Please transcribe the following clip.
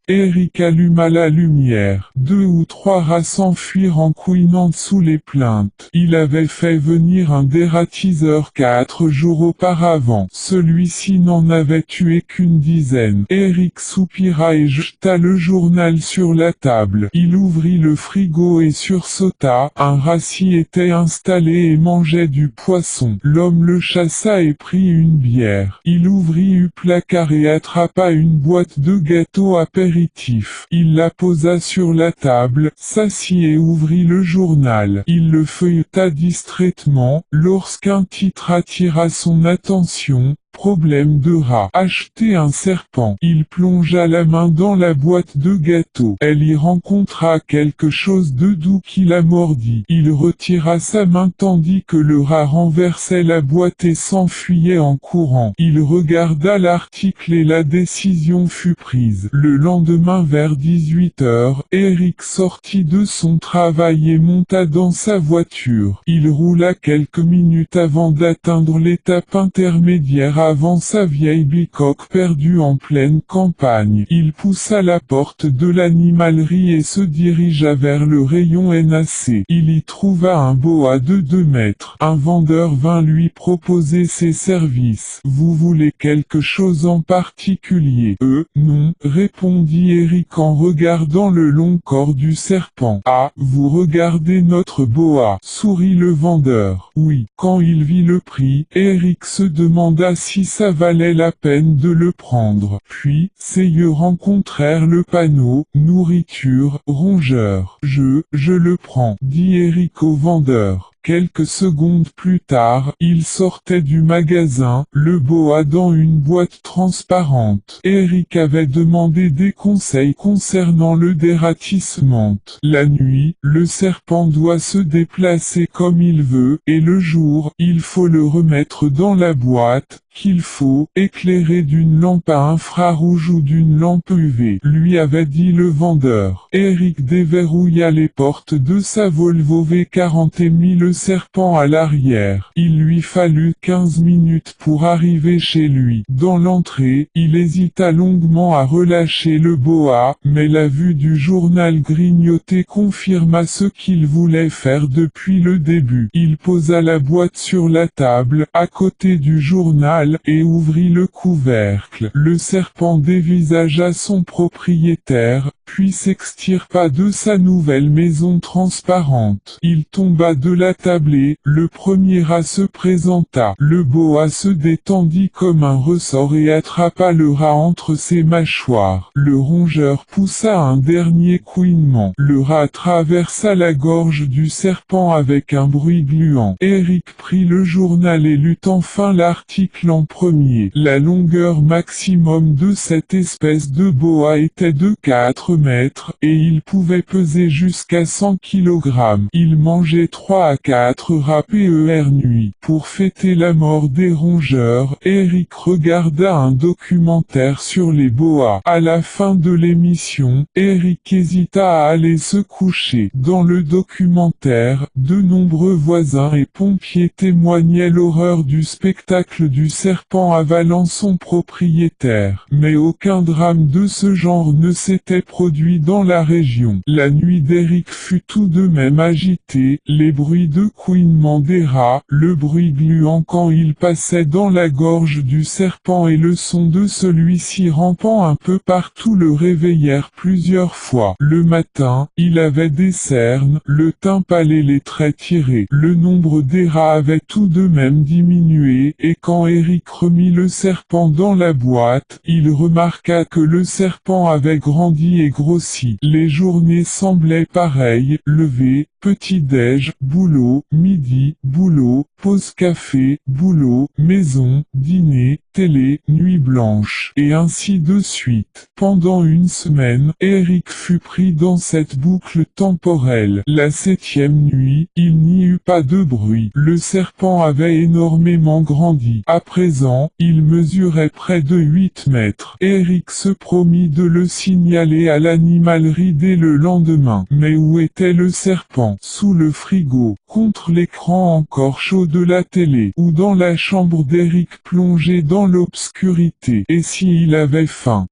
Eric alluma la lumière. 2 ou 3 rats s'enfuirent en couinant sous les plaintes. Il avait fait venir un dératiseur 4 jours auparavant. Celui-ci n'en avait tué qu'une dizaine. Eric soupira et jeta le journal sur la table. Il ouvrit le frigo et sursauta. Un rat s'y était installé et mangeait du poisson. L'homme le chassa et prit une bière. Il ouvrit le placard et attrapa une boîte de gâteaux apéritifs. Il la posa sur la table, s'assit et ouvrit le journal. Il le feuilleta distraitement, lorsqu'un titre attira son attention. Problème de rat. Acheter un serpent. Il plongea la main dans la boîte de gâteaux. Elle y rencontra quelque chose de doux qui la mordit. Il retira sa main tandis que le rat renversait la boîte et s'enfuyait en courant. Il regarda l'article et la décision fut prise. Le lendemain vers 18 h, Eric sortit de son travail et monta dans sa voiture. Il roula quelques minutes avant d'atteindre l'étape intermédiaire avant sa vieille bicoque perdue en pleine campagne. Il poussa la porte de l'animalerie et se dirigea vers le rayon NAC. Il y trouva un boa de 2 mètres. Un vendeur vint lui proposer ses services. « Vous voulez quelque chose en particulier ?»« Non, répondit Eric en regardant le long corps du serpent. « Ah, vous regardez notre boa ?» sourit le vendeur. Oui. Quand il vit le prix, Eric se demanda si ça valait la peine de le prendre. Puis, ses yeux rencontrèrent le panneau « Nourriture, rongeur ». Je le prends, dit Eric au vendeur. Quelques secondes plus tard, il sortait du magasin, le boa dans une boîte transparente. Eric avait demandé des conseils concernant le dératissement. La nuit, le serpent doit se déplacer comme il veut, et le jour, il faut le remettre dans la boîte, qu'il faut éclairer d'une lampe à infrarouge ou d'une lampe UV, lui avait dit le vendeur. Eric déverrouilla les portes de sa Volvo V40 et mit le serpent à l'arrière. Il lui fallut 15 minutes pour arriver chez lui. Dans l'entrée, il hésita longuement à relâcher le boa, mais la vue du journal grignoté confirma ce qu'il voulait faire depuis le début. Il posa la boîte sur la table, à côté du journal, et ouvrit le couvercle. Le serpent dévisagea son propriétaire, puis s'extirpa de sa nouvelle maison transparente. Il tomba de la table et, le premier rat se présenta. Le boa se détendit comme un ressort et attrapa le rat entre ses mâchoires. Le rongeur poussa un dernier couinement. Le rat traversa la gorge du serpent avec un bruit gluant. Eric prit le journal et lut enfin l'article en premier. La longueur maximum de cette espèce de boa était de 4 mètres, et il pouvait peser jusqu'à 100 kg. Il mangeait 3 à 4 rats per nuit. Pour fêter la mort des rongeurs, Eric regarda un documentaire sur les boas. À la fin de l'émission, Eric hésita à aller se coucher. Dans le documentaire, de nombreux voisins et pompiers témoignaient l'horreur du spectacle du serpent avalant son propriétaire. Mais aucun drame de ce genre ne s'était produit dans la région. La nuit d'Eric fut tout de même agitée, les bruits de couinement des rats, le bruit gluant quand il passait dans la gorge du serpent et le son de celui-ci rampant un peu partout le réveillèrent plusieurs fois. Le matin, il avait des cernes, le teint pâle et les traits tirés. Le nombre des rats avait tout de même diminué, et quand Eric remit le serpent dans la boîte, il remarqua que le serpent avait grandi et grossi. Les journées semblaient pareilles, lever, petit-déj, boulot, midi, boulot, pause café, boulot, maison, dîner, télé, nuit blanche, et ainsi de suite. Pendant une semaine, Eric fut pris dans cette boucle temporelle. La 7e nuit, il n'y eut pas de bruit. Le serpent avait énormément grandi. À présent, il mesurait près de 8 mètres. Eric se promit de le signaler à l'animalerie dès le lendemain. Mais où était le serpent? Sous le frigo, contre l'écran encore chaud de la télé, ou dans la chambre d'Eric plongé dans l'obscurité. Et s'il avait faim?